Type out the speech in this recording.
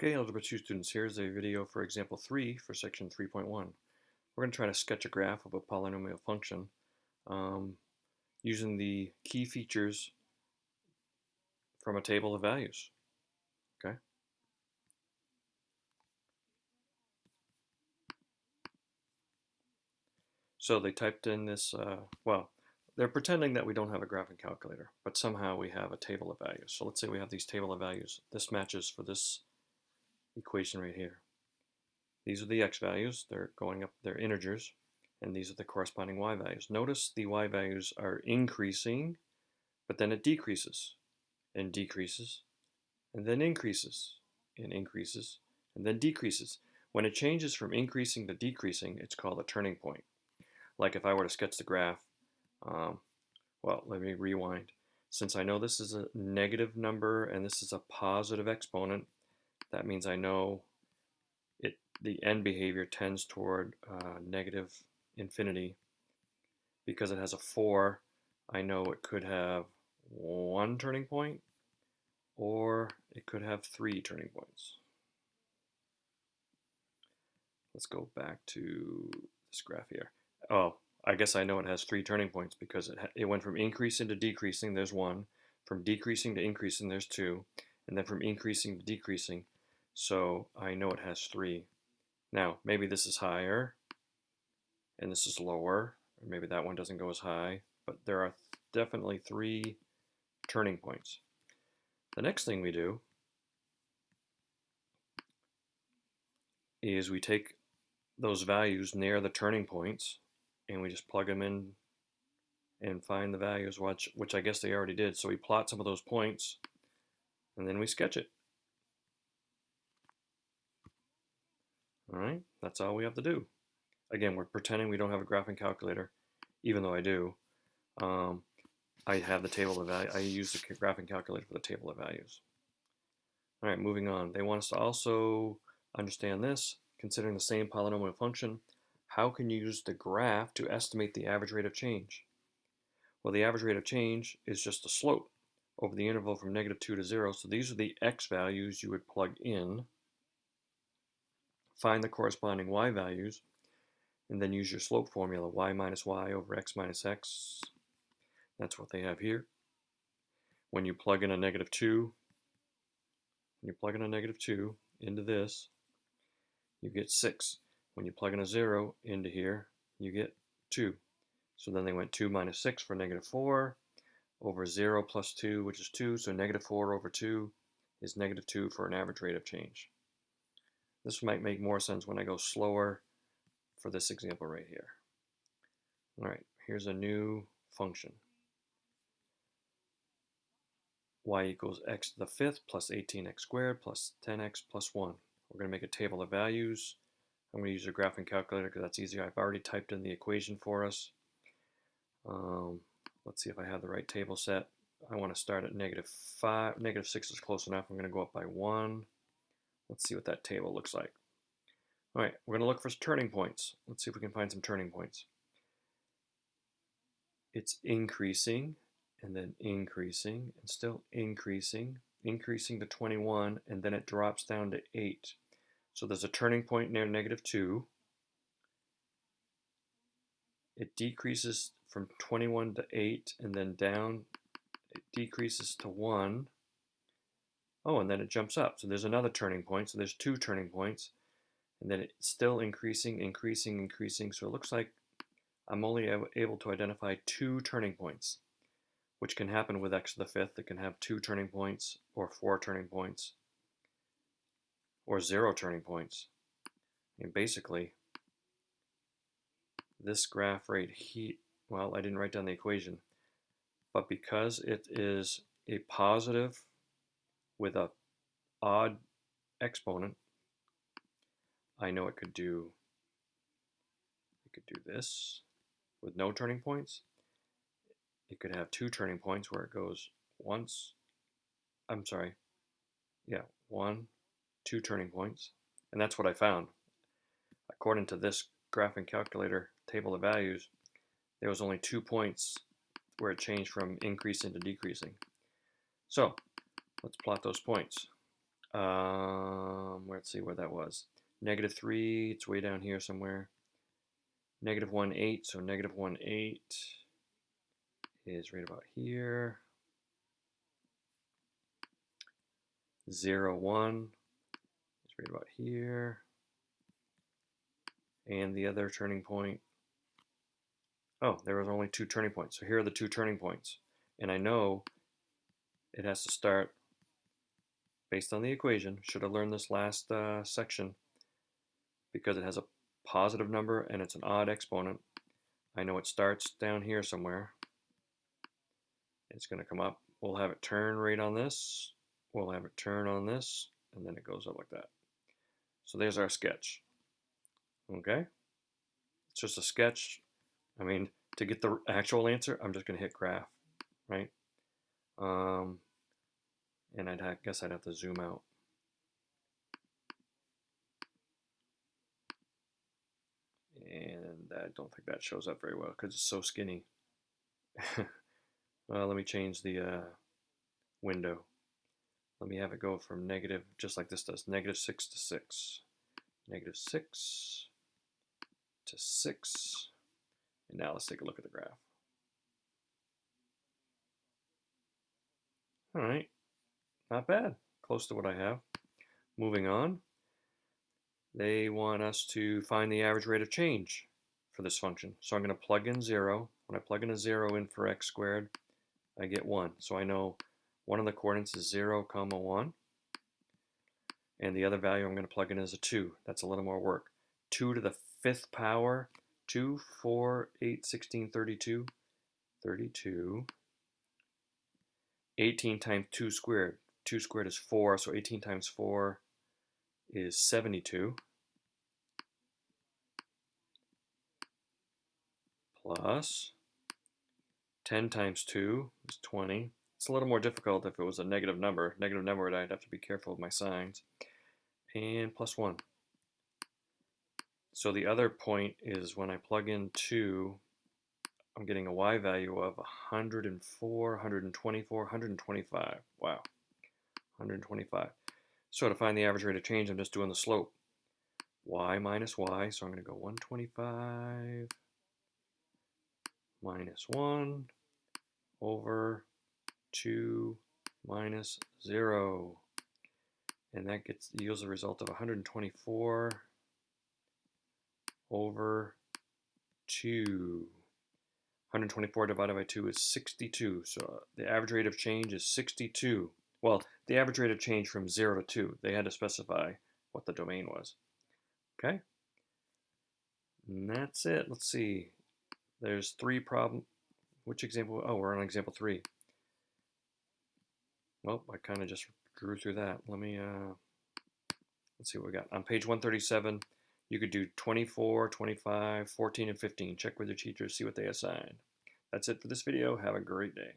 Okay, Algebra 2 students, here's a video for example 3 for section 3.1. We're going to try to sketch a graph of a polynomial function using the key features from a table of values. Okay. So they typed in this, well, they're pretending that we don't have a graphing calculator, but somehow we have a table of values. So let's say we have these table of values. This matches for this equation right here. These are the x values, they're going up, they're integers, and these are the corresponding y values. Notice the y values are increasing, but then it decreases, and decreases, and then increases, and increases, and then decreases. When it changes from increasing to decreasing, it's called a turning point. Like if I were to sketch the graph, well, let me rewind. Since I know this is a negative number and this is a positive exponent, that means I know the end behavior tends toward negative infinity. Because it has a 4, I know it could have 1 turning point, or it could have 3 turning points. Let's go back to this graph here. Oh, I guess I know it has 3 turning points because it went from increasing to decreasing, there's 1. From decreasing to increasing, there's 2. And then from increasing to decreasing, so I know it has 3. Now, maybe this is higher, and this is lower, or maybe that one doesn't go as high, but there are definitely 3 turning points. The next thing we do is we take those values near the turning points and we just plug them in and find the values, which I guess they already did. So we plot some of those points and then we sketch it. All right, that's all we have to do. Again, we're pretending we don't have a graphing calculator, even though I do. I have the table of values. I use the graphing calculator for the table of values. All right, moving on. They want us to also understand this. Considering the same polynomial function, how can you use the graph to estimate the average rate of change? Well, the average rate of change is just the slope over the interval from -2 to 0. So these are the x values you would plug in, find the corresponding y values, and then use your slope formula, y minus y over x minus x. That's what they have here. When you plug in a -2, into this, you get 6. When you plug in a 0 into here, you get 2. So then they went 2 minus 6 for -4 over 0 plus 2, which is 2. So -4 over 2 is -2 for an average rate of change. This might make more sense when I go slower for this example right here. All right, here's a new function. Y equals x to the 5th plus 18x squared plus 10x plus 1. We're going to make a table of values. I'm going to use a graphing calculator because that's easier. I've already typed in the equation for us. Let's see if I have the right table set. I want to start at -5. -6 is close enough. I'm going to go up by 1. Let's see what that table looks like. All right, we're going to look for turning points. Let's see if we can find some turning points. It's increasing, and then increasing, and still increasing to 21, and then it drops down to 8. So there's a turning point near -2. It decreases from 21 to 8, and then down, it decreases to 1. Oh, and then it jumps up. So there's another turning point. So there's 2 turning points. And then it's still increasing. So it looks like I'm only able to identify 2 turning points, which can happen with x to the 5th. It can have 2 turning points, or 4 turning points, or 0 turning points. And basically, this graph right here, well, I didn't write down the equation, but because it is a positive with an odd exponent, I know it could do this with no turning points. It could have 2 turning points where it goes once, I'm sorry, yeah, 1, 2 turning points, and that's what I found. According to this graphing calculator table of values, there was only 2 points where it changed from increasing to decreasing. So let's plot those points. let's see where that was. -3, it's way down here somewhere. -1, 8, so -1, 8 is right about here. 0, 1 is right about here. And the other turning point, oh, there was only 2 turning points. So here are the 2 turning points. And I know it has to start based on the equation. Should have learned this last section. Because it has a positive number and it's an odd exponent, I know it starts down here somewhere. It's going to come up. We'll have it turn right on this. We'll have it turn on this. And then it goes up like that. So there's our sketch. Okay? It's just a sketch. I mean, to get the actual answer, I'm just going to hit graph, right? And I guess I'd have to zoom out. And I don't think that shows up very well because it's so skinny. Well, let me change the window. Let me have it go from negative, just like this does, -6 to 6. -6 to 6. And now let's take a look at the graph. All right, not bad. Close to what I have. Moving on. They want us to find the average rate of change for this function. So I'm going to plug in 0. When I plug in a 0 in for x squared, I get 1. So I know one of the coordinates is 0, 1. And the other value I'm going to plug in is a 2. That's a little more work. 2 to the 5th power, 2, 4, 8, 16, 32. 32. 18 times 2 squared. 2 squared is 4, so 18 times 4 is 72. Plus 10 times 2 is 20. It's a little more difficult if it was a negative number. Negative number, I'd have to be careful with my signs. And plus 1. So the other point is when I plug in 2, I'm getting a y value of 104, 124, 125. Wow, 125. So to find the average rate of change, I'm just doing the slope. Y minus y, so I'm going to go 125 minus 1 over 2 minus 0. And that yields a result of 124 over 2. 124 divided by 2 is 62. So the average rate of change is 62. Well, the average rate of change from 0 to 2. They had to specify what the domain was. Okay? And that's it. Let's see. There's 3 problems. Which example? Oh, we're on example 3. Well, I kind of just drew through that. Let me, let's see what we got. On page 137, you could do 24, 25, 14, and 15. Check with your teachers, see what they assign. That's it for this video. Have a great day.